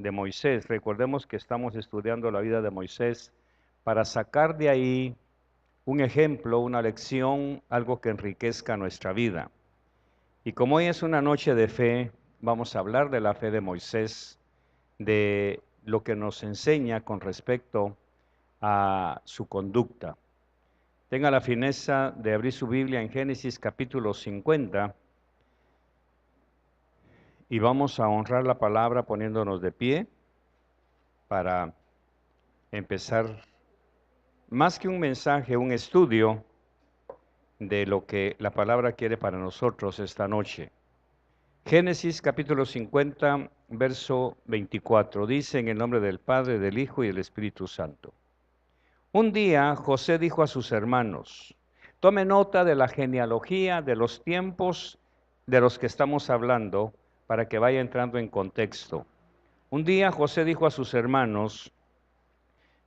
de Moisés. Recordemos que estamos estudiando la vida de Moisés para sacar de ahí un ejemplo, una lección, algo que enriquezca nuestra vida. Y como hoy es una noche de fe, vamos a hablar de la fe de Moisés, de lo que nos enseña con respecto a su conducta. Tenga la fineza de abrir su Biblia en Génesis capítulo 50 y vamos a honrar la palabra poniéndonos de pie para empezar más que un mensaje, un estudio de lo que la palabra quiere para nosotros esta noche. Génesis capítulo 50, verso 24, dice en el nombre del Padre, del Hijo y del Espíritu Santo. Un día José dijo a sus hermanos, tome nota de la genealogía de los tiempos de los que estamos hablando para que vaya entrando en contexto. Un día José dijo a sus hermanos,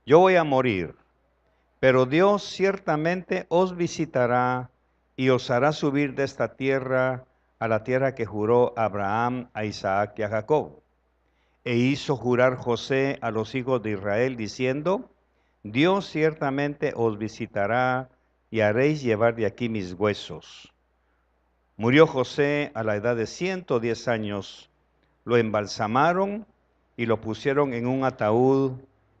yo voy a morir, pero Dios ciertamente os visitará y os hará subir de esta tierra a la tierra que juró a Abraham, a Isaac y a Jacob. E hizo jurar José a los hijos de Israel diciendo, Dios ciertamente os visitará y haréis llevar de aquí mis huesos. Murió José a la edad de 110 años, lo embalsamaron y lo pusieron en un ataúd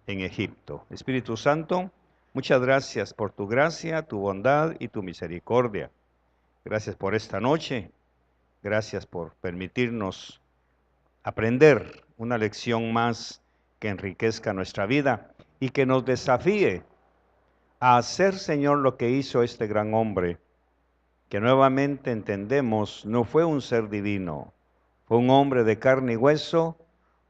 en Egipto. Espíritu Santo, muchas gracias por tu gracia, tu bondad y tu misericordia. Gracias por esta noche, gracias por permitirnos aprender una lección más que enriquezca nuestra vida y que nos desafíe a hacer, Señor, lo que hizo este gran hombre, que nuevamente entendemos no fue un ser divino, fue un hombre de carne y hueso,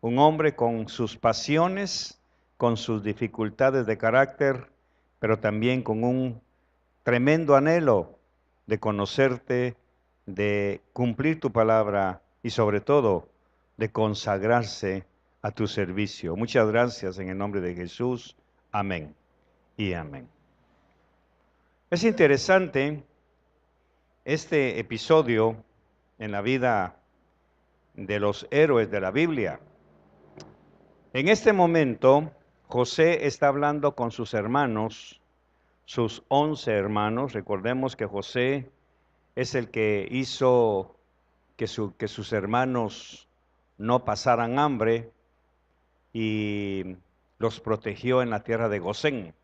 un hombre con sus pasiones, con sus dificultades de carácter, pero también con un tremendo anhelo de conocerte, de cumplir tu palabra y sobre todo de consagrarse a tu servicio. Muchas gracias en el nombre de Jesús. Amén y amén. Es interesante este episodio en la vida de los héroes de la Biblia. En este momento, José está hablando con sus hermanos, sus 11 hermanos. Recordemos que José es el que hizo que sus hermanos no pasaran hambre y los protegió en la tierra de Gosén.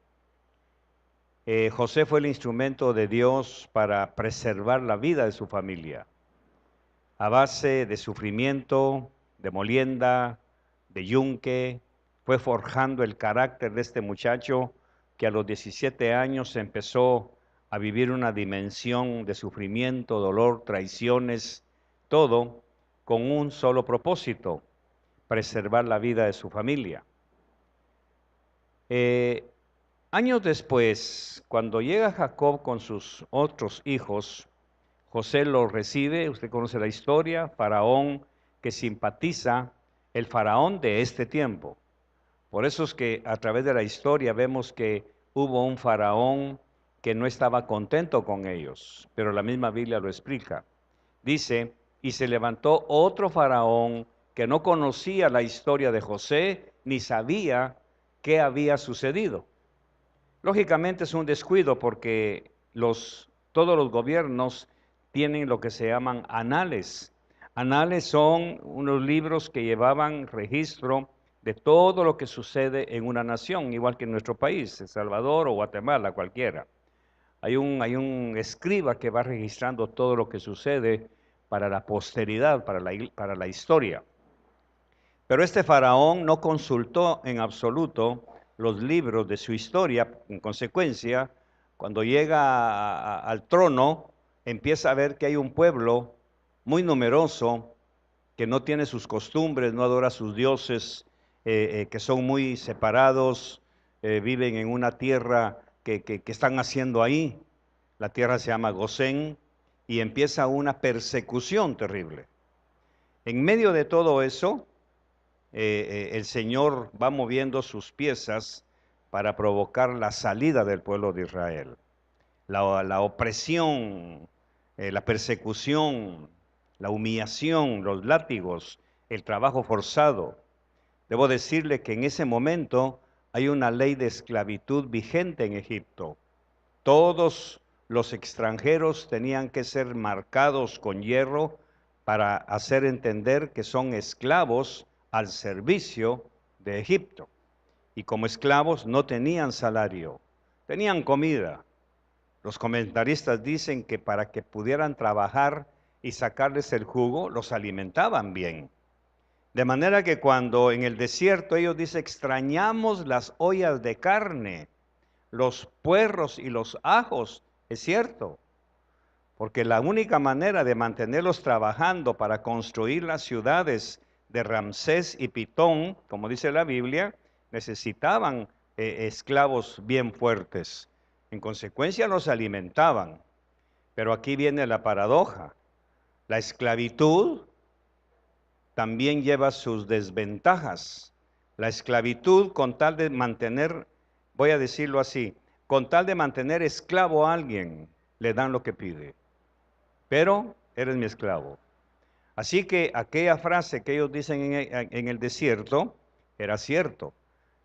José fue el instrumento de Dios para preservar la vida de su familia, a base de sufrimiento, de molienda, de yunque. Fue forjando el carácter de este muchacho que a los 17 años empezó a vivir una dimensión de sufrimiento, dolor, traiciones, todo con un solo propósito: preservar la vida de su familia. Años después, cuando llega Jacob con sus otros hijos, José los recibe. Usted conoce la historia, Faraón que simpatiza, el Faraón de este tiempo. Por eso es que a través de la historia vemos que hubo un Faraón que no estaba contento con ellos, pero la misma Biblia lo explica. Dice, y se levantó otro Faraón que no conocía la historia de José, ni sabía qué había sucedido. Lógicamente es un descuido porque todos los gobiernos tienen lo que se llaman anales. Anales son unos libros que llevaban registro de todo lo que sucede en una nación, igual que en nuestro país, El Salvador o Guatemala, cualquiera. Hay un escriba que va registrando todo lo que sucede para la posteridad, para la historia. Pero este faraón no consultó en absoluto los libros de su historia. En consecuencia, cuando llega al trono, empieza a ver que hay un pueblo muy numeroso que no tiene sus costumbres, no adora a sus dioses, que son muy separados, viven en una tierra que están haciendo ahí. La tierra se llama Gosén y empieza una persecución terrible. En medio de todo eso, el Señor va moviendo sus piezas para provocar la salida del pueblo de Israel. La opresión, la persecución, la humillación, los látigos, el trabajo forzado. Debo decirle que en ese momento hay una ley de esclavitud vigente en Egipto. Todos los extranjeros tenían que ser marcados con hierro para hacer entender que son esclavos al servicio de Egipto. Y como esclavos no tenían salario, tenían comida. Los comentaristas dicen que para que pudieran trabajar y sacarles el jugo, los alimentaban bien. De manera que cuando en el desierto ellos dicen, extrañamos las ollas de carne, los puerros y los ajos, es cierto, porque la única manera de mantenerlos trabajando para construir las ciudades de Ramsés y Pitón, como dice la Biblia, necesitaban esclavos bien fuertes. En consecuencia los alimentaban. Pero aquí viene la paradoja. La esclavitud también lleva sus desventajas. La esclavitud, con tal de mantener, voy a decirlo así, con tal de mantener esclavo a alguien, le dan lo que pide. Pero eres mi esclavo. Así que aquella frase que ellos dicen en el desierto era cierto.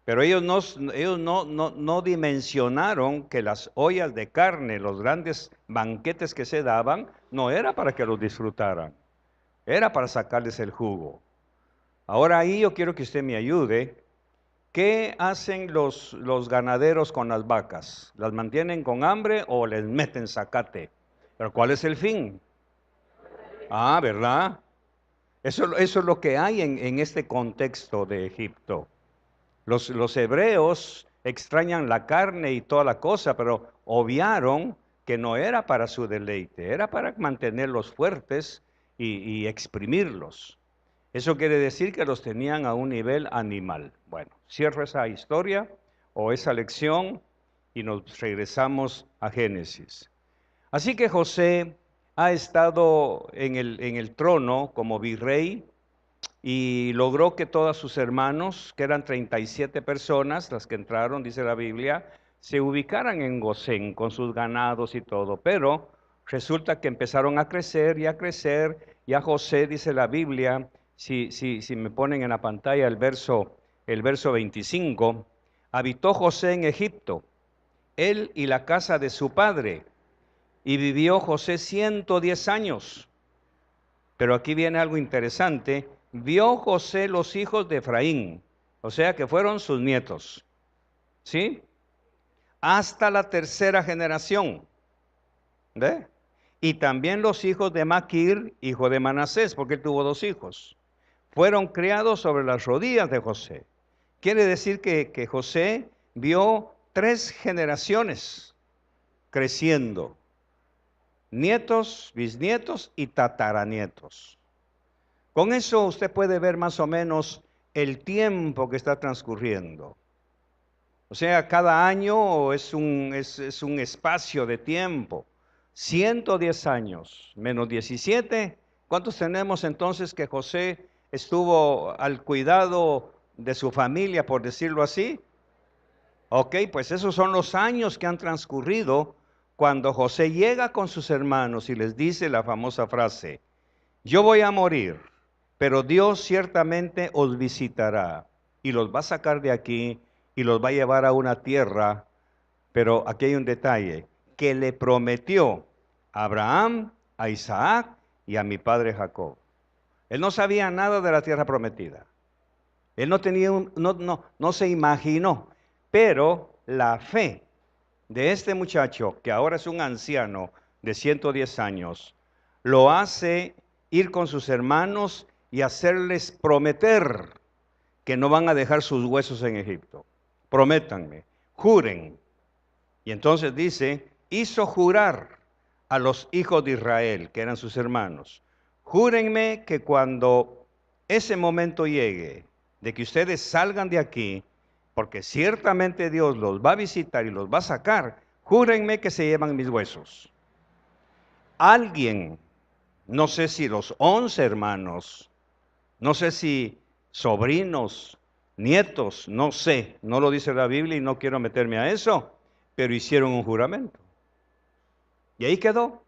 Pero ellos no dimensionaron que las ollas de carne, los grandes banquetes que se daban, no era para que los disfrutaran, era para sacarles el jugo. Ahora ahí yo quiero que usted me ayude. ¿Qué hacen los ganaderos con las vacas? ¿Las mantienen con hambre o les meten zacate? ¿Pero cuál es el fin? Ah, ¿verdad? Eso es lo que hay en este contexto de Egipto. Los hebreos extrañan la carne y toda la cosa, pero obviaron que no era para su deleite, era para mantenerlos fuertes y exprimirlos. Eso quiere decir que los tenían a un nivel animal. Bueno, cierro esa historia o esa lección y nos regresamos a Génesis. Así que José ha estado en el trono como virrey y logró que todos sus hermanos, que eran 37 personas, las que entraron, dice la Biblia, se ubicaran en Gosén con sus ganados y todo. Pero resulta que empezaron a crecer y a crecer, y a José, dice la Biblia, si me ponen en la pantalla el verso 25, habitó José en Egipto, él y la casa de su padre, y vivió José 110 años. Pero aquí viene algo interesante. Vio José los hijos de Efraín, o sea que fueron sus nietos, ¿sí? Hasta la tercera generación, ¿ve? Y también los hijos de Maquir, hijo de Manasés, porque él tuvo 2 hijos. Fueron criados sobre las rodillas de José. Quiere decir que José vio 3 generaciones creciendo. Nietos, bisnietos y tataranietos. Con eso usted puede ver más o menos el tiempo que está transcurriendo. O sea, cada año es un espacio de tiempo. 110 años menos 17. ¿Cuántos tenemos entonces que José estuvo al cuidado de su familia, por decirlo así? Ok, pues esos son los años que han transcurrido cuando José llega con sus hermanos y les dice la famosa frase, yo voy a morir, pero Dios ciertamente os visitará y los va a sacar de aquí y los va a llevar a una tierra, pero aquí hay un detalle, que le prometió a Abraham, a Isaac y a mi padre Jacob. Él no sabía nada de la tierra prometida. Él no tenía, no se imaginó, pero la fe de este muchacho, que ahora es un anciano de 110 años, lo hace ir con sus hermanos y hacerles prometer que no van a dejar sus huesos en Egipto. Prométanme, juren. Y entonces dice, hizo jurar a los hijos de Israel, que eran sus hermanos, júrenme que cuando ese momento llegue, de que ustedes salgan de aquí, porque ciertamente Dios los va a visitar y los va a sacar, júrenme que se llevan mis huesos. Alguien, no sé si los 11 hermanos, no sé si sobrinos, nietos, no sé, no lo dice la Biblia y no quiero meterme a eso, pero hicieron un juramento. Y ahí quedó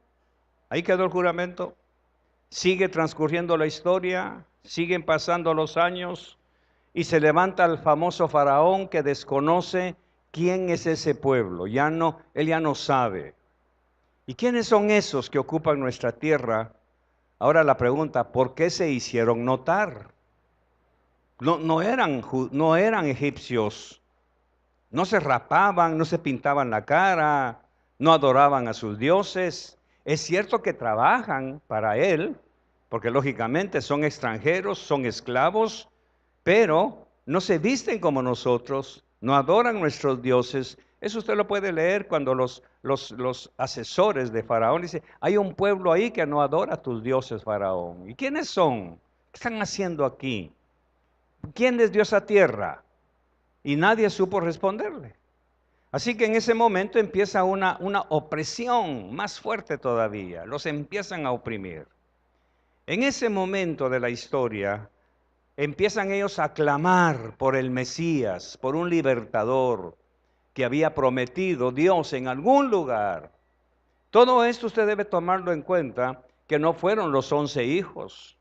el juramento. Sigue transcurriendo la historia, siguen pasando los años y se levanta el famoso faraón que desconoce quién es ese pueblo. Él ya no sabe. ¿Y quiénes son esos que ocupan nuestra tierra? Ahora la pregunta, ¿por qué se hicieron notar? No eran egipcios, no se rapaban, no se pintaban la cara, no adoraban a sus dioses. Es cierto que trabajan para él, porque lógicamente son extranjeros, son esclavos, pero no se visten como nosotros, no adoran nuestros dioses. Eso usted lo puede leer cuando los asesores de Faraón dicen, hay un pueblo ahí que no adora a tus dioses, Faraón. ¿Y quiénes son? ¿Qué están haciendo aquí? ¿Quién les dio esa tierra? Y nadie supo responderle. Así que en ese momento empieza una opresión más fuerte todavía. Los empiezan a oprimir. En ese momento de la historia, empiezan ellos a clamar por el Mesías, por un libertador que había prometido Dios en algún lugar. Todo esto usted debe tomarlo en cuenta, que no fueron los 11 hijos.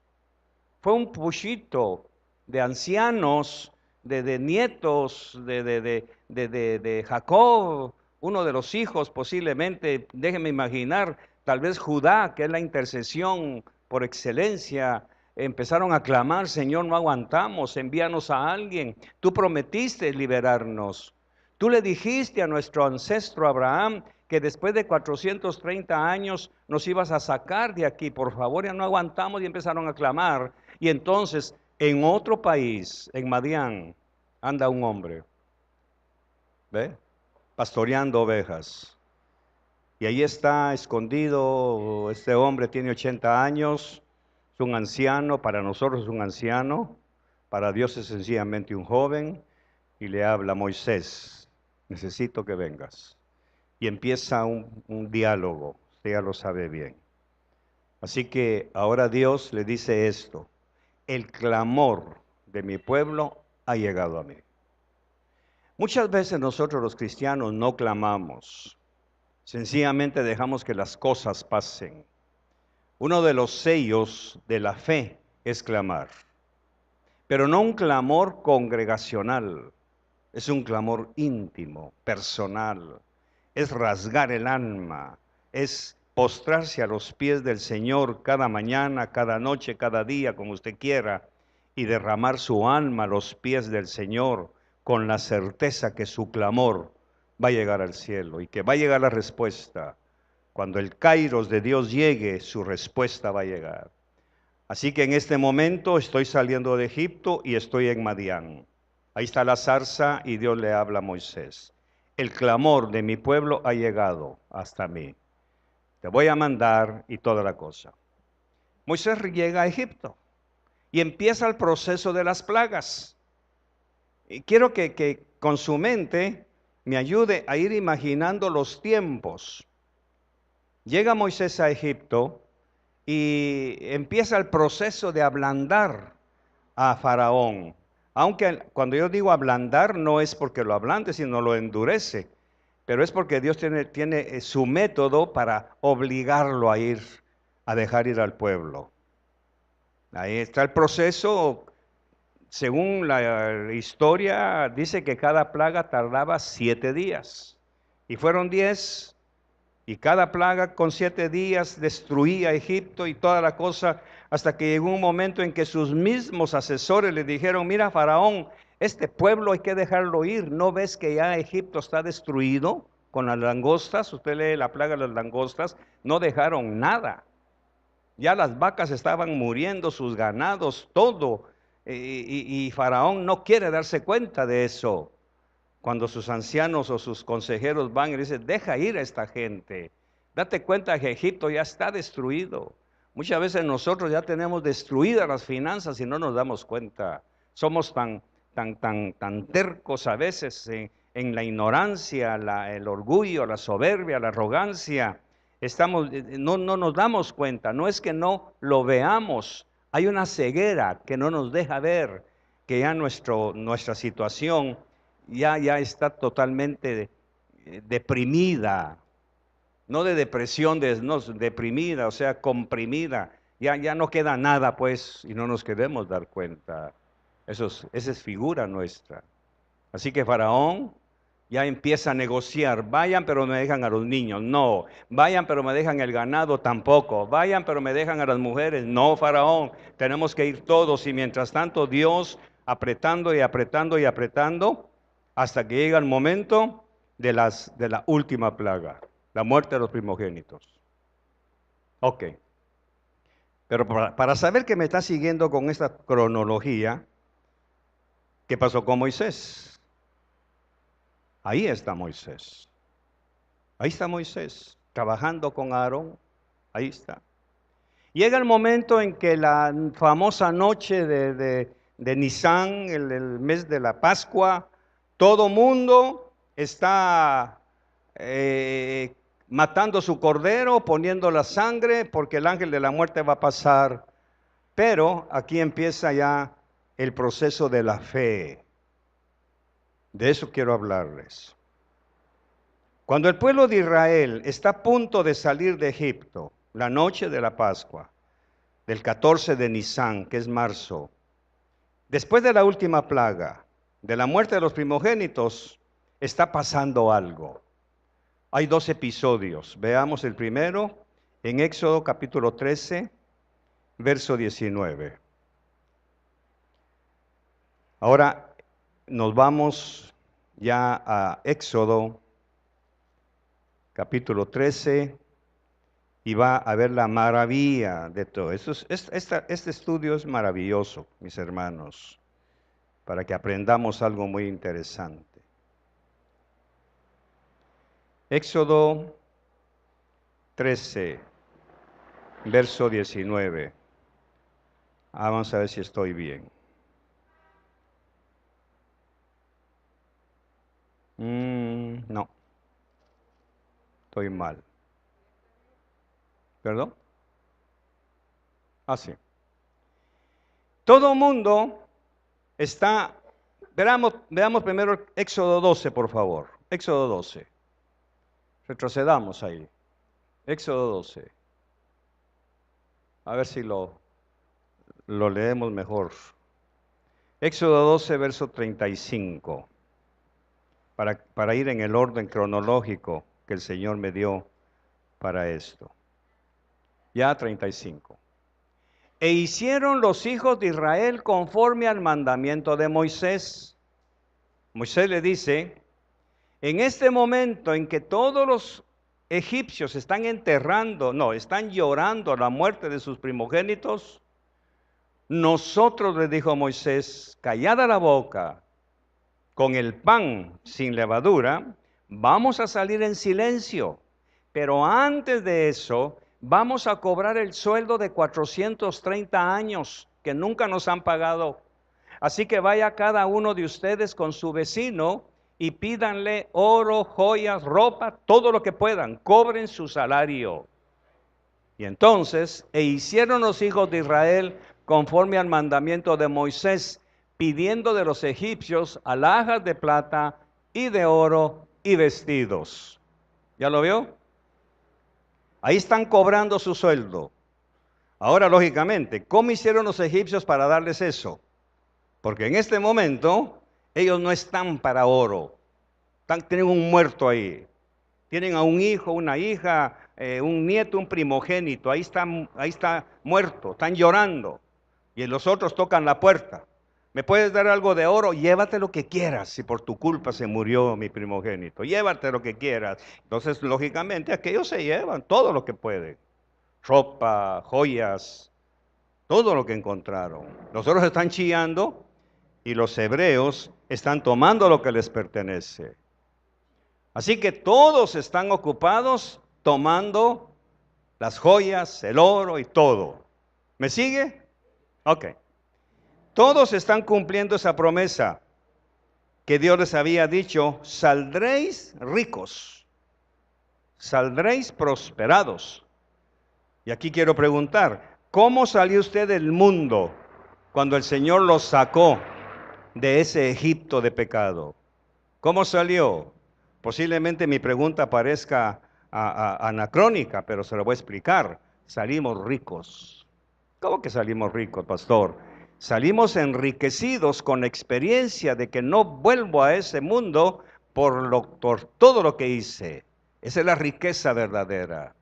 Fue un puchito de ancianos, de nietos de Jacob, uno de los hijos posiblemente, déjenme imaginar, tal vez Judá, que es la intercesión por excelencia. Empezaron a clamar, Señor, no aguantamos, envíanos a alguien. Tú prometiste liberarnos. Tú le dijiste a nuestro ancestro Abraham que después de 430 años nos ibas a sacar de aquí. Por favor, ya no aguantamos, y empezaron a clamar. Y entonces, en otro país, en Madián, anda un hombre, ¿ve? Pastoreando ovejas. Y ahí está escondido, este hombre tiene 80 años, es un anciano, para nosotros es un anciano, para Dios es sencillamente un joven, y le habla Moisés, necesito que vengas. Y empieza un diálogo, usted ya lo sabe bien. Así que ahora Dios le dice esto, el clamor de mi pueblo ha llegado a mí. Muchas veces nosotros los cristianos no clamamos, sencillamente dejamos que las cosas pasen. Uno de los sellos de la fe es clamar, pero no un clamor congregacional, es un clamor íntimo, personal, es rasgar el alma, es postrarse a los pies del Señor cada mañana, cada noche, cada día, como usted quiera, y derramar su alma a los pies del Señor con la certeza que su clamor va a llegar al cielo y que va a llegar la respuesta. Cuando el kairos de Dios llegue, su respuesta va a llegar. Así que en este momento estoy saliendo de Egipto y estoy en Madián. Ahí está la zarza y Dios le habla a Moisés. El clamor de mi pueblo ha llegado hasta mí. Te voy a mandar y toda la cosa. Moisés llega a Egipto y empieza el proceso de las plagas. Y quiero que con su mente me ayude a ir imaginando los tiempos. Llega Moisés a Egipto y empieza el proceso de ablandar a Faraón. Aunque cuando yo digo ablandar, no es porque lo ablande, sino lo endurece. Pero es porque Dios tiene su método para obligarlo a ir, a dejar ir al pueblo. Ahí está el proceso. Según la historia, dice que cada plaga tardaba 7 días. Y fueron 10. Y cada plaga con 7 días destruía Egipto y toda la cosa, hasta que llegó un momento en que sus mismos asesores le dijeron, mira Faraón, este pueblo hay que dejarlo ir, ¿no ves que ya Egipto está destruido con las langostas? Usted lee la plaga de las langostas, no dejaron nada. Ya las vacas estaban muriendo, sus ganados, todo. Y Faraón no quiere darse cuenta de eso. Cuando sus ancianos o sus consejeros van y dicen, deja ir a esta gente. Date cuenta que Egipto ya está destruido. Muchas veces nosotros ya tenemos destruidas las finanzas y no nos damos cuenta. Somos tan tercos a veces en la ignorancia, el orgullo, la soberbia, la arrogancia. No nos damos cuenta. No es que no lo veamos. Hay una ceguera que no nos deja ver que ya nuestra situación ya está totalmente deprimida, no de depresión, no, deprimida, o sea, comprimida, ya no queda nada pues, y no nos queremos dar cuenta. Esa es figura nuestra. Así que Faraón ya empieza a negociar. Vayan, pero me dejan a los niños. No. Vayan, pero me dejan el ganado. Tampoco. Vayan, pero me dejan a las mujeres. No, Faraón. Tenemos que ir todos. Y mientras tanto, Dios apretando y apretando y apretando hasta que llega el momento de la última plaga, la muerte de los primogénitos. Ok. Pero para saber que me está siguiendo con esta cronología, ¿qué pasó con Moisés? Ahí está Moisés. Ahí está Moisés, trabajando con Aarón. Ahí está. Llega el momento en que la famosa noche de Nisan, el mes de la Pascua, todo mundo está matando su cordero, poniendo la sangre, porque el ángel de la muerte va a pasar. Pero aquí empieza ya el proceso de la fe. De eso quiero hablarles. Cuando el pueblo de Israel está a punto de salir de Egipto, la noche de la Pascua, del 14 de Nisán, que es marzo, después de la última plaga, de la muerte de los primogénitos, está pasando algo. Hay dos episodios. Veamos el primero en Éxodo capítulo 13, verso 19. Ahora nos vamos ya a Éxodo capítulo 13 y va a ver la maravilla de todo. Este estudio es maravilloso, mis hermanos, para que aprendamos algo muy interesante. Éxodo 13, verso 19. Vamos a ver si estoy bien. No, estoy mal. ¿Perdón? Ah, sí. Todo mundo está, veamos primero Éxodo 12, por favor. Éxodo 12. Retrocedamos ahí. Éxodo 12. A ver si lo leemos mejor. Éxodo 12, verso 35. Para ir en el orden cronológico que el Señor me dio para esto. Ya 35. E hicieron los hijos de Israel conforme al mandamiento de Moisés. Moisés le dice, en este momento en que todos los egipcios están están llorando la muerte de sus primogénitos, nosotros, le dijo Moisés, callada la boca, con el pan sin levadura, vamos a salir en silencio. Pero antes de eso, vamos a cobrar el sueldo de 430 años que nunca nos han pagado. Así que vaya cada uno de ustedes con su vecino y pídanle oro, joyas, ropa, todo lo que puedan, cobren su salario. Y entonces, hicieron los hijos de Israel conforme al mandamiento de Moisés, pidiendo de los egipcios alhajas de plata y de oro y vestidos. ¿Ya lo vio? Ahí están cobrando su sueldo. Ahora, lógicamente, ¿cómo hicieron los egipcios para darles eso? Porque en este momento, ellos no están para oro. Tienen un muerto ahí. Tienen a un hijo, una hija, un nieto, un primogénito. Ahí está muerto. Están llorando. Y los otros tocan la puerta. ¿Me puedes dar algo de oro? Llévate lo que quieras, si por tu culpa se murió mi primogénito. Llévate lo que quieras. Entonces, lógicamente, aquellos se llevan todo lo que pueden. Ropa, joyas, todo lo que encontraron. Los otros están chillando y los hebreos están tomando lo que les pertenece. Así que todos están ocupados tomando las joyas, el oro y todo. ¿Me sigue? Ok. Todos están cumpliendo esa promesa que Dios les había dicho, saldréis ricos, saldréis prosperados. Y aquí quiero preguntar, ¿cómo salió usted del mundo cuando el Señor los sacó de ese Egipto de pecado? ¿Cómo salió? Posiblemente mi pregunta parezca anacrónica, pero se lo voy a explicar. Salimos ricos. ¿Cómo que salimos ricos, pastor? Salimos enriquecidos con la experiencia de que no vuelvo a ese mundo por todo lo que hice. Esa es la riqueza verdadera.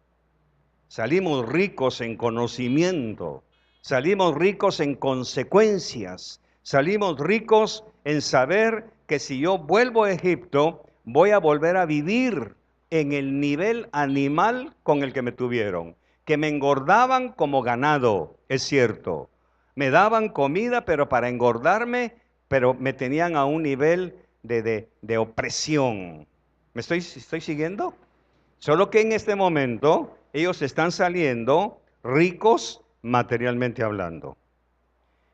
Salimos ricos en conocimiento, salimos ricos en consecuencias, salimos ricos en saber que si yo vuelvo a Egipto, voy a volver a vivir en el nivel animal con el que me tuvieron, que me engordaban como ganado, es cierto. Me daban comida, pero para engordarme, pero me tenían a un nivel de opresión. ¿Estoy siguiendo? Solo que en este momento ellos están saliendo ricos materialmente hablando.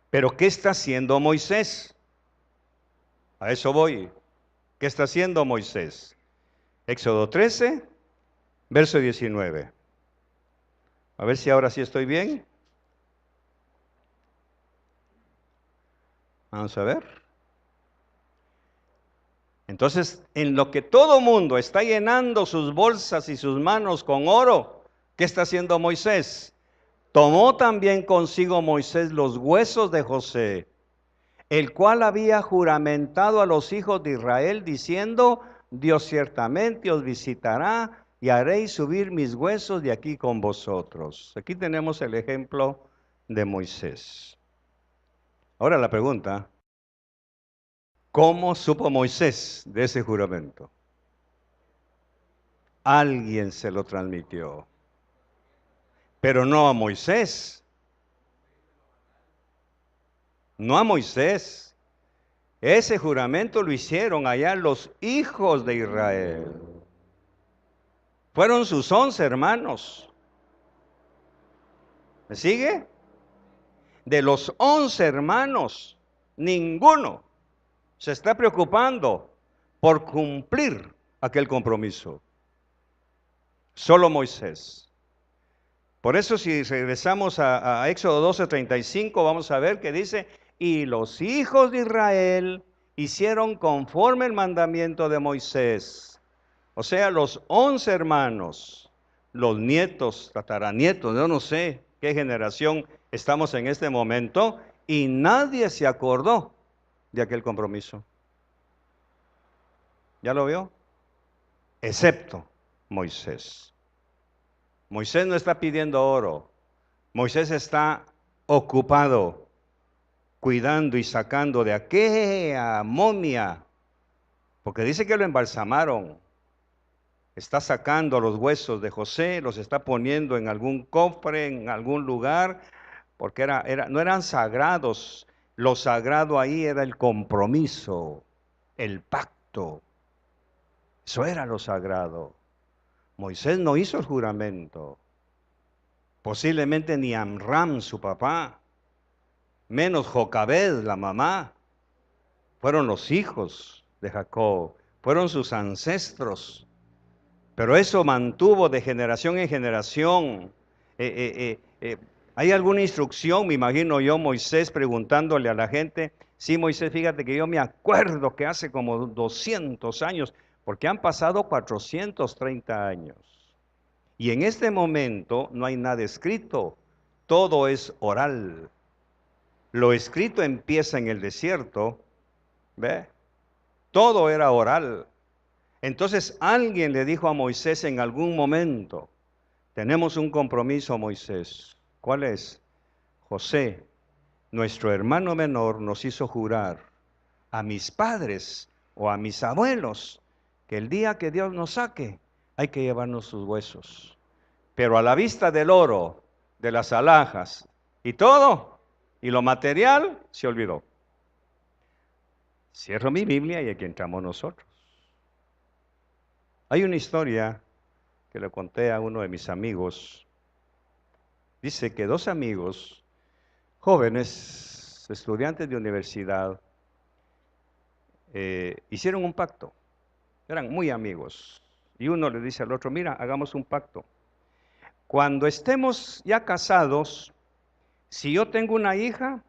Pero ¿qué está haciendo Moisés? A eso voy. ¿Qué está haciendo Moisés? Éxodo 13, verso 19. A ver si ahora sí estoy bien. Vamos a ver. Entonces, en lo que todo mundo está llenando sus bolsas y sus manos con oro, ¿qué está haciendo Moisés? Tomó también consigo Moisés los huesos de José, el cual había juramentado a los hijos de Israel, diciendo: Dios ciertamente os visitará y haréis subir mis huesos de aquí con vosotros. Aquí tenemos el ejemplo de Moisés. Ahora la pregunta: ¿cómo supo Moisés de ese juramento? Alguien se lo transmitió, pero no a Moisés, no a Moisés. Ese juramento lo hicieron allá los hijos de Israel. Fueron sus 11 hermanos. ¿Me sigue? De los 11 hermanos, ninguno se está preocupando por cumplir aquel compromiso. Solo Moisés. Por eso si regresamos a Éxodo 12:35, vamos a ver que dice: y los hijos de Israel hicieron conforme el mandamiento de Moisés. O sea, los 11 hermanos, los nietos, tataranietos, yo no sé qué generación estamos en este momento, y nadie se acordó de aquel compromiso. ¿Ya lo vio? Excepto Moisés. Moisés no está pidiendo oro. Moisés está ocupado cuidando y sacando de aquella momia, porque dice que lo embalsamaron. Está sacando los huesos de José, los está poniendo en algún cofre, en algún lugar, porque no eran sagrados. Lo sagrado ahí era el compromiso, el pacto. Eso era lo sagrado. Moisés no hizo el juramento. Posiblemente ni Amram, su papá, menos Jocabed, la mamá. Fueron los hijos de Jacob, fueron sus ancestros. Pero eso mantuvo de generación en generación. ¿Hay alguna instrucción? Me imagino yo, Moisés preguntándole a la gente. Sí, Moisés, fíjate que yo me acuerdo que hace como 200 años, porque han pasado 430 años. Y en este momento no hay nada escrito, todo es oral. Lo escrito empieza en el desierto, ¿ve? Todo era oral. Entonces alguien le dijo a Moisés en algún momento: tenemos un compromiso, Moisés. ¿Cuál es? José, nuestro hermano menor, nos hizo jurar a mis padres o a mis abuelos que el día que Dios nos saque, hay que llevarnos sus huesos. Pero a la vista del oro, de las alhajas y todo, y lo material, se olvidó. Cierro mi Biblia y aquí entramos nosotros. Hay una historia que le conté a uno de mis amigos. Dice que dos amigos, jóvenes, estudiantes de universidad, hicieron un pacto. Eran muy amigos. Y uno le dice al otro: mira, hagamos un pacto. Cuando estemos ya casados, si yo tengo una hija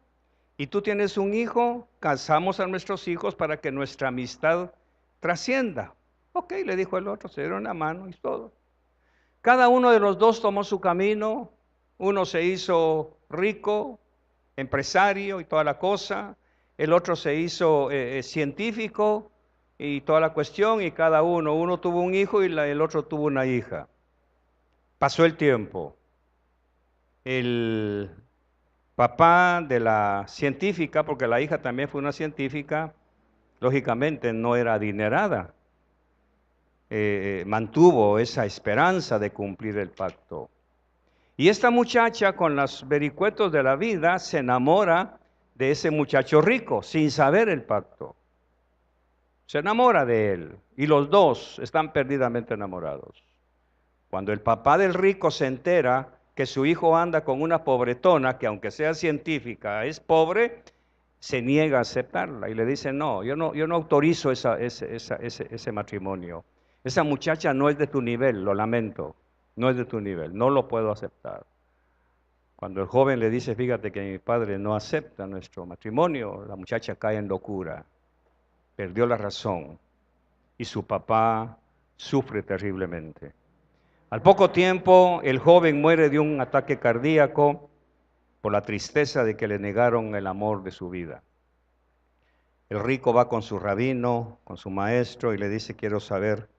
y tú tienes un hijo, casamos a nuestros hijos para que nuestra amistad trascienda. Ok, le dijo el otro, se dieron la mano y todo. Cada uno de los dos tomó su camino. Uno se hizo rico, empresario y toda la cosa, el otro se hizo científico y toda la cuestión, y cada uno tuvo un hijo y el otro tuvo una hija. Pasó el tiempo. El papá de la científica, porque la hija también fue una científica, lógicamente no era adinerada, mantuvo esa esperanza de cumplir el pacto. Y esta muchacha, con los vericuetos de la vida, se enamora de ese muchacho rico, sin saber el pacto. Se enamora de él, y los dos están perdidamente enamorados. Cuando el papá del rico se entera que su hijo anda con una pobretona, que aunque sea científica, es pobre, se niega a aceptarla y le dice, no, yo no autorizo ese matrimonio. Esa muchacha no es de tu nivel, lo lamento, no es de tu nivel, no lo puedo aceptar. Cuando el joven le dice, fíjate que mi padre no acepta nuestro matrimonio, la muchacha cae en locura, perdió la razón y su papá sufre terriblemente. Al poco tiempo, el joven muere de un ataque cardíaco por la tristeza de que le negaron el amor de su vida. El rico va con su rabino, con su maestro, y le dice, quiero saber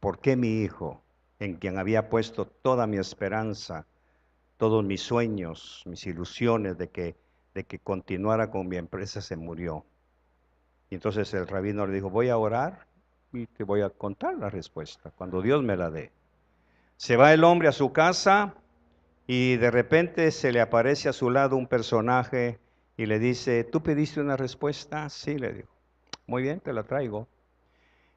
por qué mi hijo, en quien había puesto toda mi esperanza, todos mis sueños, mis ilusiones de que continuara con mi empresa, se murió. Y entonces el rabino le dijo, voy a orar y te voy a contar la respuesta, cuando Dios me la dé. Se va el hombre a su casa y de repente se le aparece a su lado un personaje y le dice, ¿tú pediste una respuesta? Sí, le dijo. Muy bien, te la traigo.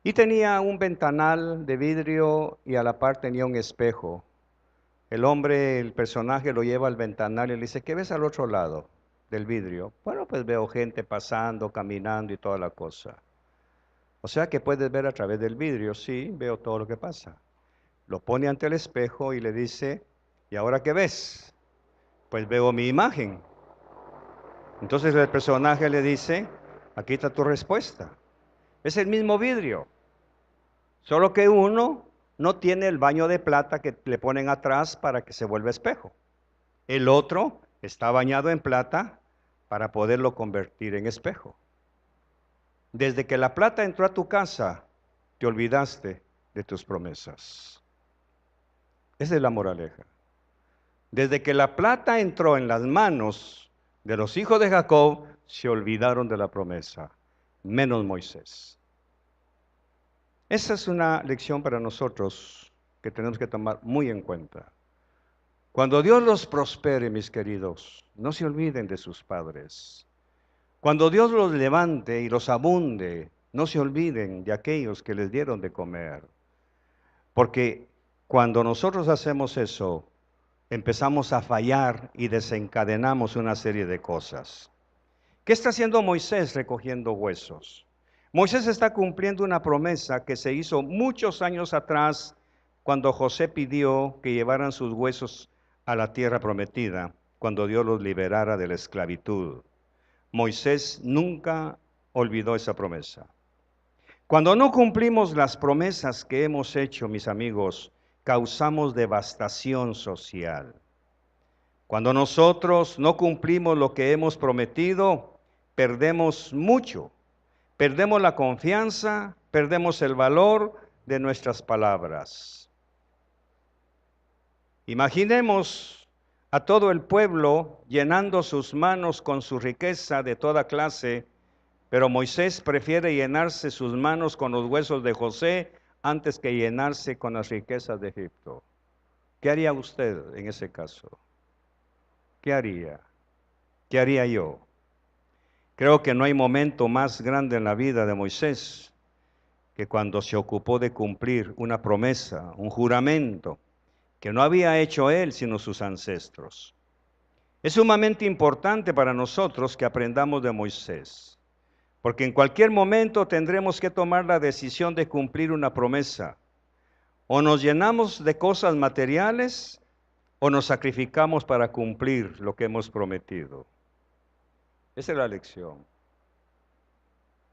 Y tenía un ventanal de vidrio y a la par tenía un espejo. El hombre, el personaje lo lleva al ventanal y le dice, ¿qué ves al otro lado del vidrio? Bueno, pues veo gente pasando, caminando y toda la cosa. O sea que puedes ver a través del vidrio, sí, veo todo lo que pasa. Lo pone ante el espejo y le dice, ¿y ahora qué ves? Pues veo mi imagen. Entonces el personaje le dice, aquí está tu respuesta. Es el mismo vidrio, solo que uno no tiene el baño de plata que le ponen atrás para que se vuelva espejo. El otro está bañado en plata para poderlo convertir en espejo. Desde que la plata entró a tu casa, te olvidaste de tus promesas. Esa es la moraleja. Desde que la plata entró en las manos de los hijos de Jacob, se olvidaron de la promesa, menos Moisés. Esa es una lección para nosotros que tenemos que tomar muy en cuenta. Cuando Dios los prospere, mis queridos, no se olviden de sus padres. Cuando Dios los levante y los abunde, no se olviden de aquellos que les dieron de comer. Porque cuando nosotros hacemos eso, empezamos a fallar y desencadenamos una serie de cosas. ¿Qué está haciendo Moisés recogiendo huesos? Moisés está cumpliendo una promesa que se hizo muchos años atrás cuando José pidió que llevaran sus huesos a la tierra prometida, cuando Dios los liberara de la esclavitud. Moisés nunca olvidó esa promesa. Cuando no cumplimos las promesas que hemos hecho, mis amigos, causamos devastación social. Cuando nosotros no cumplimos lo que hemos prometido, perdemos mucho. Perdemos la confianza, perdemos el valor de nuestras palabras. Imaginemos a todo el pueblo llenando sus manos con su riqueza de toda clase, pero Moisés prefiere llenarse sus manos con los huesos de José antes que llenarse con las riquezas de Egipto. ¿Qué haría usted en ese caso? ¿Qué haría? ¿Qué haría yo? Creo que no hay momento más grande en la vida de Moisés que cuando se ocupó de cumplir una promesa, un juramento, que no había hecho él sino sus ancestros. Es sumamente importante para nosotros que aprendamos de Moisés, porque en cualquier momento tendremos que tomar la decisión de cumplir una promesa. O nos llenamos de cosas materiales o nos sacrificamos para cumplir lo que hemos prometido. Esa es la lección.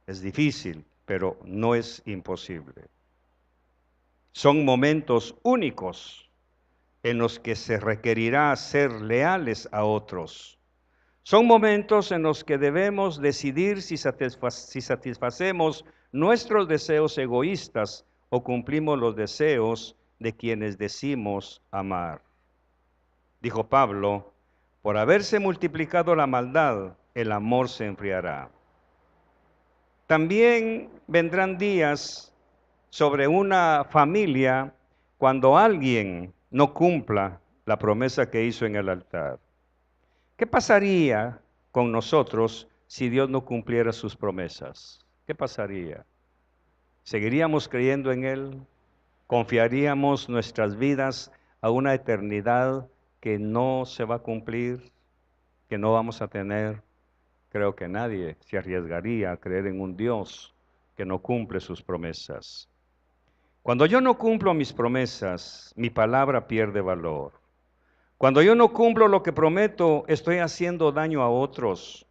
Es difícil, pero no es imposible. Son momentos únicos en los que se requerirá ser leales a otros. Son momentos en los que debemos decidir si satisfacemos nuestros deseos egoístas o cumplimos los deseos de quienes decimos amar. Dijo Pablo, por haberse multiplicado la maldad, el amor se enfriará. También vendrán días sobre una familia cuando alguien no cumpla la promesa que hizo en el altar. ¿Qué pasaría con nosotros si Dios no cumpliera sus promesas? ¿Qué pasaría? ¿Seguiríamos creyendo en Él? ¿Confiaríamos nuestras vidas a una eternidad que no se va a cumplir, que no vamos a tener? Creo que nadie se arriesgaría a creer en un Dios que no cumple sus promesas. Cuando yo no cumplo mis promesas, mi palabra pierde valor. Cuando yo no cumplo lo que prometo, estoy haciendo daño a otros.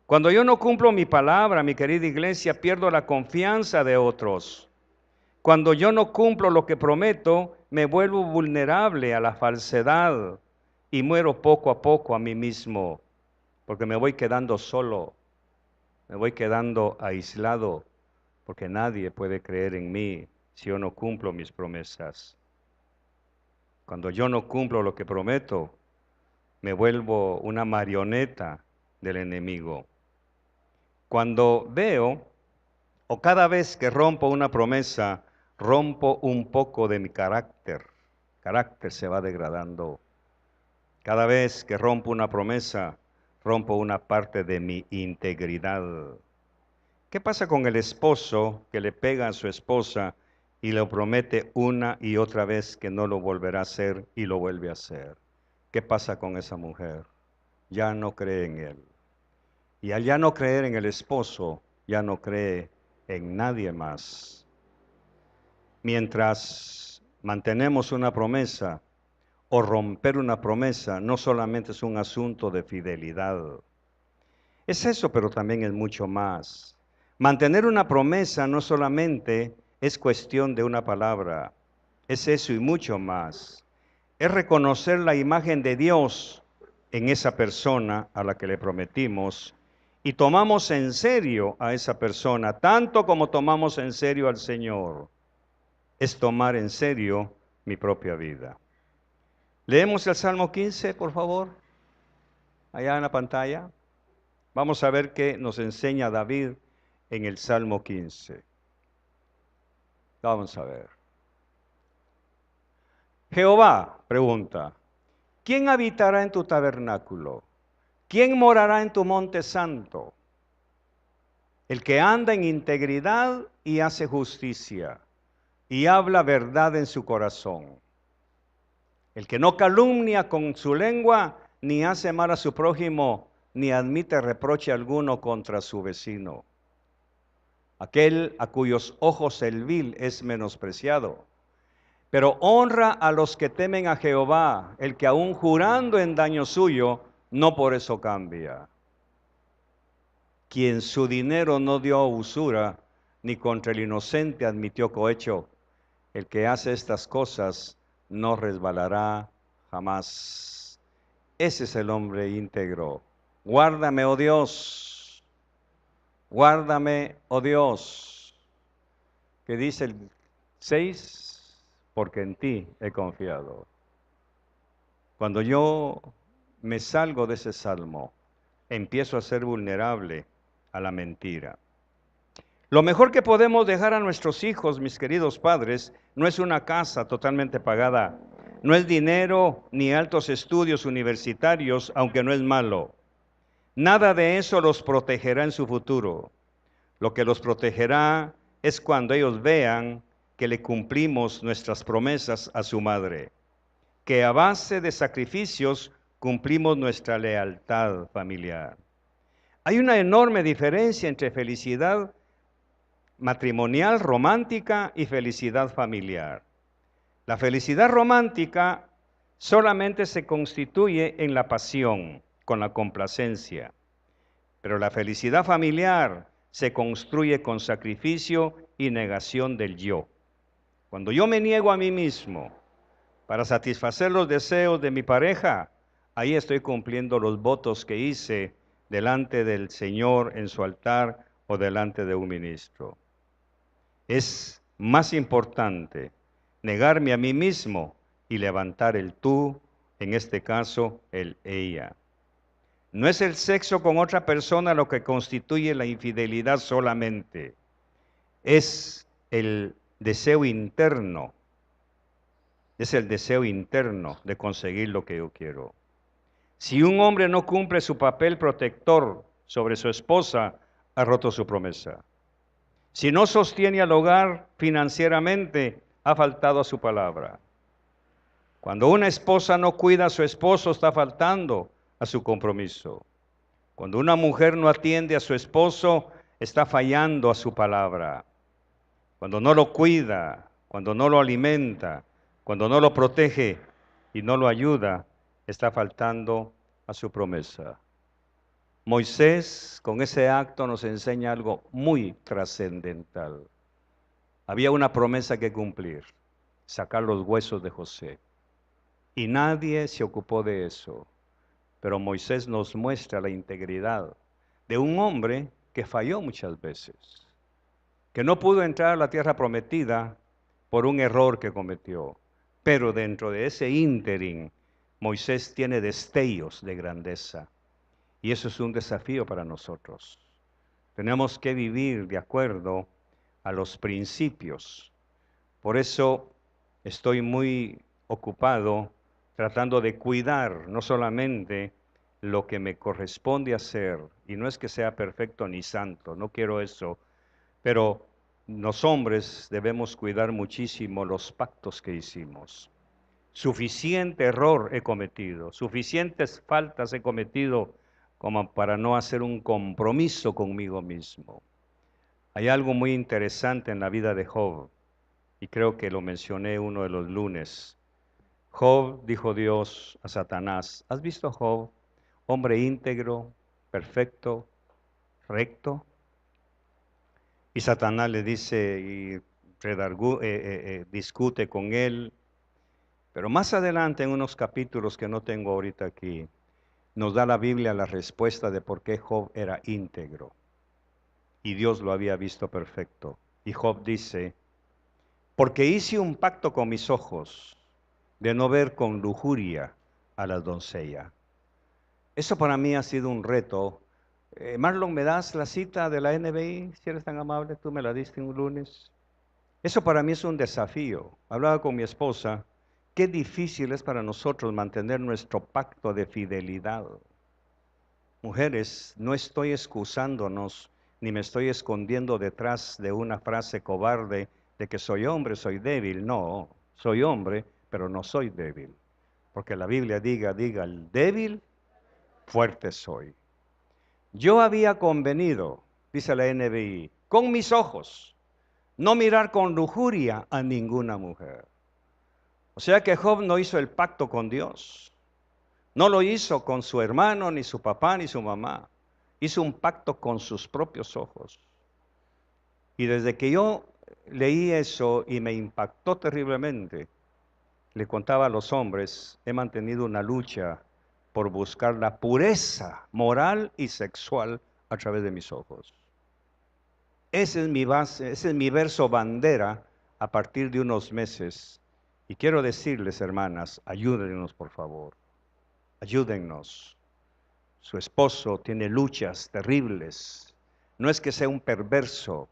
Cuando yo no cumplo mi palabra, mi querida iglesia, pierdo la confianza de otros. Cuando yo no cumplo lo que prometo, me vuelvo vulnerable a la falsedad y muero poco a poco a mí mismo, porque me voy quedando solo, me voy quedando aislado, porque nadie puede creer en mí si yo no cumplo mis promesas. Cuando yo no cumplo lo que prometo, me vuelvo una marioneta del enemigo. Cuando veo, o cada vez que rompo una promesa, rompo un poco de mi carácter. Carácter se va degradando. Cada vez que rompo una promesa, rompo una parte de mi integridad. ¿Qué pasa con el esposo que le pega a su esposa y le promete una y otra vez que no lo volverá a hacer y lo vuelve a hacer? ¿Qué pasa con esa mujer? Ya no cree en él. Y al ya no creer en el esposo, ya no cree en nadie más. Mientras mantenemos una promesa o romper una promesa, no solamente es un asunto de fidelidad. Es eso, pero también es mucho más. Mantener una promesa no solamente es cuestión de una palabra, es eso y mucho más. Es reconocer la imagen de Dios en esa persona a la que le prometimos y tomamos en serio a esa persona, tanto como tomamos en serio al Señor. Es tomar en serio mi propia vida. Leemos el Salmo 15, por favor, allá en la pantalla. Vamos a ver qué nos enseña David en el Salmo 15. Vamos a ver. Jehová pregunta, ¿quién habitará en tu tabernáculo? ¿Quién morará en tu monte santo? El que anda en integridad y hace justicia y habla verdad en su corazón. El que no calumnia con su lengua, ni hace mal a su prójimo, ni admite reproche alguno contra su vecino. Aquel a cuyos ojos el vil es menospreciado, pero honra a los que temen a Jehová, el que aún jurando en daño suyo, no por eso cambia. Quien su dinero no dio a usura, ni contra el inocente admitió cohecho, el que hace estas cosas no resbalará jamás. Ese es el hombre íntegro. Guárdame, oh Dios. Guárdame, oh Dios. ¿Qué dice el 6? Porque en ti he confiado. Cuando yo me salgo de ese salmo, empiezo a ser vulnerable a la mentira. Lo mejor que podemos dejar a nuestros hijos, mis queridos padres, no es una casa totalmente pagada, no es dinero ni altos estudios universitarios, aunque no es malo. Nada de eso los protegerá en su futuro. Lo que los protegerá es cuando ellos vean que le cumplimos nuestras promesas a su madre, que a base de sacrificios cumplimos nuestra lealtad familiar. Hay una enorme diferencia entre felicidad matrimonial, romántica y felicidad familiar. La felicidad romántica solamente se constituye en la pasión, con la complacencia. Pero la felicidad familiar se construye con sacrificio y negación del yo. Cuando yo me niego a mí mismo para satisfacer los deseos de mi pareja, ahí estoy cumpliendo los votos que hice delante del Señor en su altar o delante de un ministro. Es más importante negarme a mí mismo y levantar el tú, en este caso el ella. No es el sexo con otra persona lo que constituye la infidelidad solamente, es el deseo interno, es el deseo interno de conseguir lo que yo quiero. Si un hombre no cumple su papel protector sobre su esposa, ha roto su promesa. Si no sostiene al hogar financieramente, ha faltado a su palabra. Cuando una esposa no cuida a su esposo, está faltando a su compromiso. Cuando una mujer no atiende a su esposo, está fallando a su palabra. Cuando no lo cuida, cuando no lo alimenta, cuando no lo protege y no lo ayuda, está faltando a su promesa. Moisés con ese acto nos enseña algo muy trascendental. Había una promesa que cumplir, sacar los huesos de José. Y nadie se ocupó de eso. Pero Moisés nos muestra la integridad de un hombre que falló muchas veces, que no pudo entrar a la tierra prometida por un error que cometió. Pero dentro de ese ínterin, Moisés tiene destellos de grandeza. Y eso es un desafío para nosotros. Tenemos que vivir de acuerdo a los principios. Por eso estoy muy ocupado tratando de cuidar no solamente lo que me corresponde hacer, y no es que sea perfecto ni santo, no quiero eso, pero los hombres debemos cuidar muchísimo los pactos que hicimos. Suficiente error he cometido, suficientes faltas he cometido como para no hacer un compromiso conmigo mismo. Hay algo muy interesante en la vida de Job, y creo que lo mencioné uno de los lunes. Job, dijo Dios a Satanás, ¿has visto a Job? Hombre íntegro, perfecto, recto. Y Satanás le dice y discute con él. Pero más adelante, en unos capítulos que no tengo ahorita aquí, nos da la Biblia la respuesta de por qué Job era íntegro. Y Dios lo había visto perfecto. Y Job dice, porque hice un pacto con mis ojos de no ver con lujuria a la doncella. Eso para mí ha sido un reto. Marlon, ¿me das la cita de la NBI? Si eres tan amable, tú me la diste un lunes. Eso para mí es un desafío. Hablaba con mi esposa, qué difícil es para nosotros mantener nuestro pacto de fidelidad. Mujeres, no estoy excusándonos, ni me estoy escondiendo detrás de una frase cobarde de que soy hombre, soy débil. No, soy hombre, pero no soy débil. Porque la Biblia diga, el débil, fuerte soy. Yo había convenido, dice la NBI, con mis ojos, no mirar con lujuria a ninguna mujer. O sea que Job no hizo el pacto con Dios. No lo hizo con su hermano, ni su papá, ni su mamá. Hizo un pacto con sus propios ojos. Y desde que yo leí eso y me impactó terriblemente, le contaba a los hombres, he mantenido una lucha por buscar la pureza moral y sexual a través de mis ojos. Ese es mi base, ese es mi verso bandera a partir de unos meses. Y quiero decirles, hermanas, ayúdennos por favor, ayúdennos. Su esposo tiene luchas terribles. No es que sea un perverso,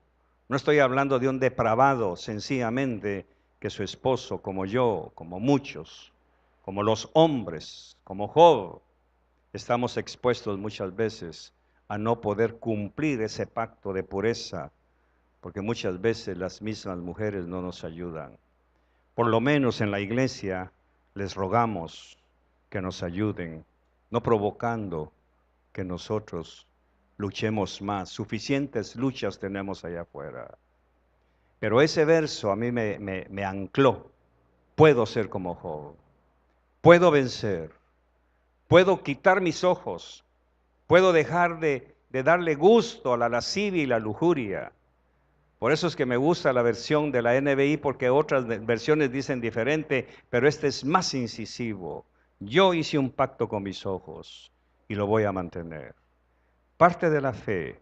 no estoy hablando de un depravado, sencillamente que su esposo, como yo, como muchos, como los hombres, como Job, estamos expuestos muchas veces a no poder cumplir ese pacto de pureza, porque muchas veces las mismas mujeres no nos ayudan. Por lo menos en la iglesia les rogamos que nos ayuden, no provocando que nosotros luchemos más. Suficientes luchas tenemos allá afuera. Pero ese verso a mí me ancló. Puedo ser como Job. Puedo vencer. Puedo quitar mis ojos. Puedo dejar de darle gusto a la lascivia y la lujuria. Por eso es que me gusta la versión de la NBI, porque otras versiones dicen diferente, pero este es más incisivo. Yo hice un pacto con mis ojos y lo voy a mantener. Parte de la fe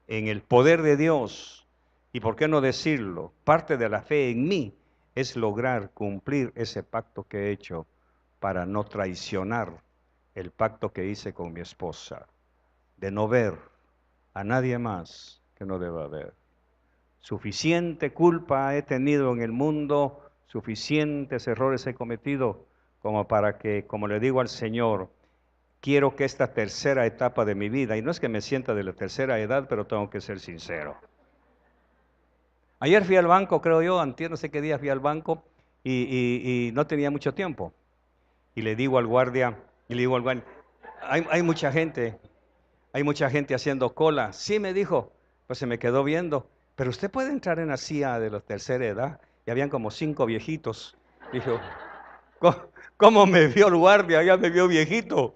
en el poder de Dios, y por qué no decirlo, parte de la fe en mí es lograr cumplir ese pacto que he hecho para no traicionar el pacto que hice con mi esposa, de no ver a nadie más que no deba ver. Suficiente culpa he tenido en el mundo, suficientes errores he cometido como para que, como le digo al Señor, quiero que esta tercera etapa de mi vida, y no es que me sienta de la tercera edad, pero tengo que ser sincero. Ayer fui al banco, creo yo, antier, no sé qué día fui al banco, y no tenía mucho tiempo. Y le digo al guardia, hay mucha gente haciendo cola. Sí, me dijo, pues se me quedó viendo, pero usted puede entrar en la silla de la tercera edad. Y habían como 5 viejitos. Dijo, ¿cómo me vio el guardia? Ya me vio viejito.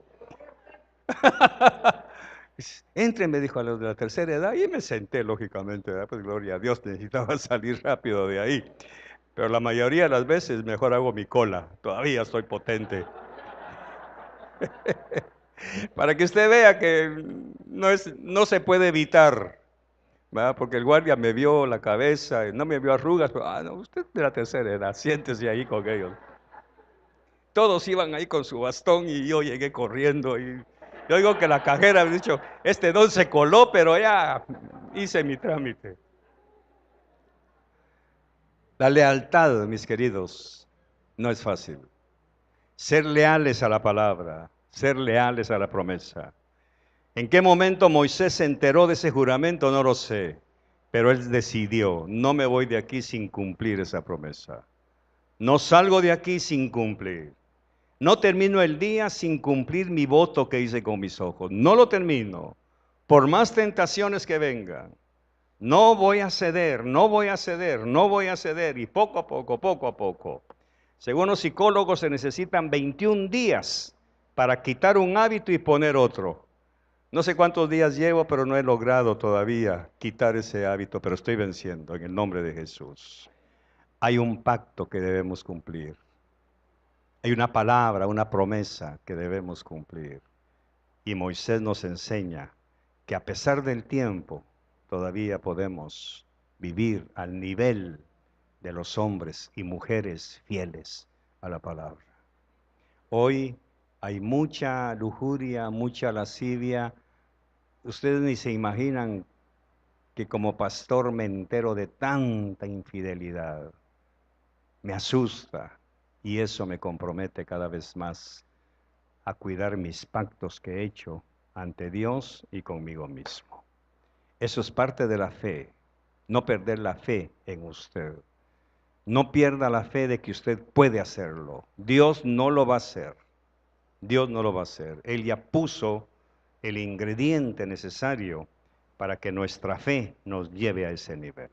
Entre, me dijo, a los de la tercera edad, y me senté, lógicamente, ¿verdad? Pues gloria a Dios, necesitaba salir rápido de ahí. Pero la mayoría de las veces mejor hago mi cola, todavía estoy potente. Para que usted vea que no se puede evitar, ¿verdad? Porque el guardia me vio la cabeza, no me vio arrugas, pero, no, usted de la tercera edad, siéntese ahí con ellos. Todos iban ahí con su bastón y yo llegué corriendo y yo digo que la cajera me ha dicho, este don se coló, pero ya hice mi trámite. La lealtad, mis queridos, no es fácil. Ser leales a la palabra, ser leales a la promesa. ¿En qué momento Moisés se enteró de ese juramento? No lo sé, pero él decidió, no me voy de aquí sin cumplir esa promesa. No salgo de aquí sin cumplir. No termino el día sin cumplir mi voto que hice con mis ojos. No lo termino. Por más tentaciones que vengan. No voy a ceder, no voy a ceder, no voy a ceder. Y poco a poco, poco a poco. Según los psicólogos se necesitan 21 días para quitar un hábito y poner otro. No sé cuántos días llevo, pero no he logrado todavía quitar ese hábito, pero estoy venciendo en el nombre de Jesús. Hay un pacto que debemos cumplir. Hay una palabra, una promesa que debemos cumplir. Y Moisés nos enseña que a pesar del tiempo, todavía podemos vivir al nivel de los hombres y mujeres fieles a la palabra. Hoy hay mucha lujuria, mucha lascivia. Ustedes ni se imaginan que como pastor me entero de tanta infidelidad. Me asusta y eso me compromete cada vez más a cuidar mis pactos que he hecho ante Dios y conmigo mismo. Eso es parte de la fe, no perder la fe en usted. No pierda la fe de que usted puede hacerlo. Dios no lo va a hacer. Dios no lo va a hacer. Él ya puso el ingrediente necesario para que nuestra fe nos lleve a ese nivel.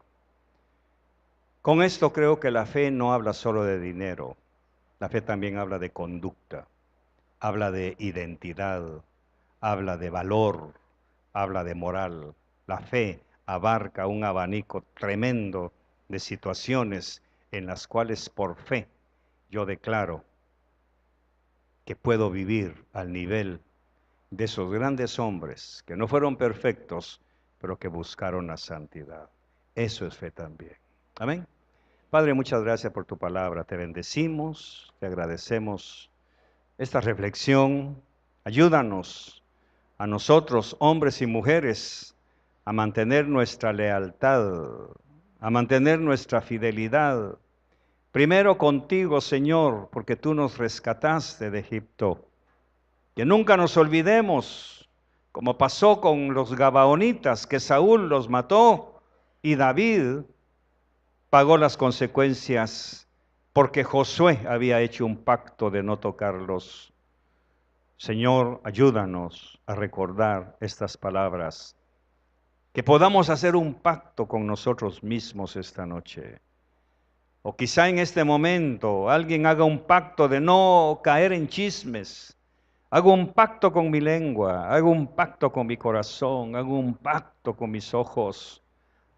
Con esto creo que la fe no habla solo de dinero. La fe también habla de conducta, habla de identidad, habla de valor, habla de moral. La fe abarca un abanico tremendo de situaciones en las cuales por fe yo declaro que puedo vivir al nivel de esos grandes hombres que no fueron perfectos, pero que buscaron la santidad. Eso es fe también. Amén. Padre, muchas gracias por tu palabra. Te bendecimos, te agradecemos esta reflexión. Ayúdanos a nosotros, hombres y mujeres, a mantener nuestra lealtad, a mantener nuestra fidelidad. Primero contigo, Señor, porque tú nos rescataste de Egipto. Que nunca nos olvidemos, como pasó con los gabaonitas, que Saúl los mató y David pagó las consecuencias porque Josué había hecho un pacto de no tocarlos. Señor, ayúdanos a recordar estas palabras, que podamos hacer un pacto con nosotros mismos esta noche. O quizá en este momento alguien haga un pacto de no caer en chismes. Hago un pacto con mi lengua, hago un pacto con mi corazón, hago un pacto con mis ojos,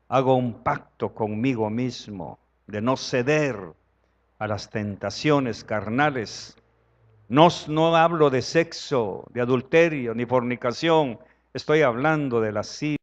hago un pacto conmigo mismo de no ceder a las tentaciones carnales. No hablo de sexo, de adulterio, ni fornicación. Estoy hablando de lascivia,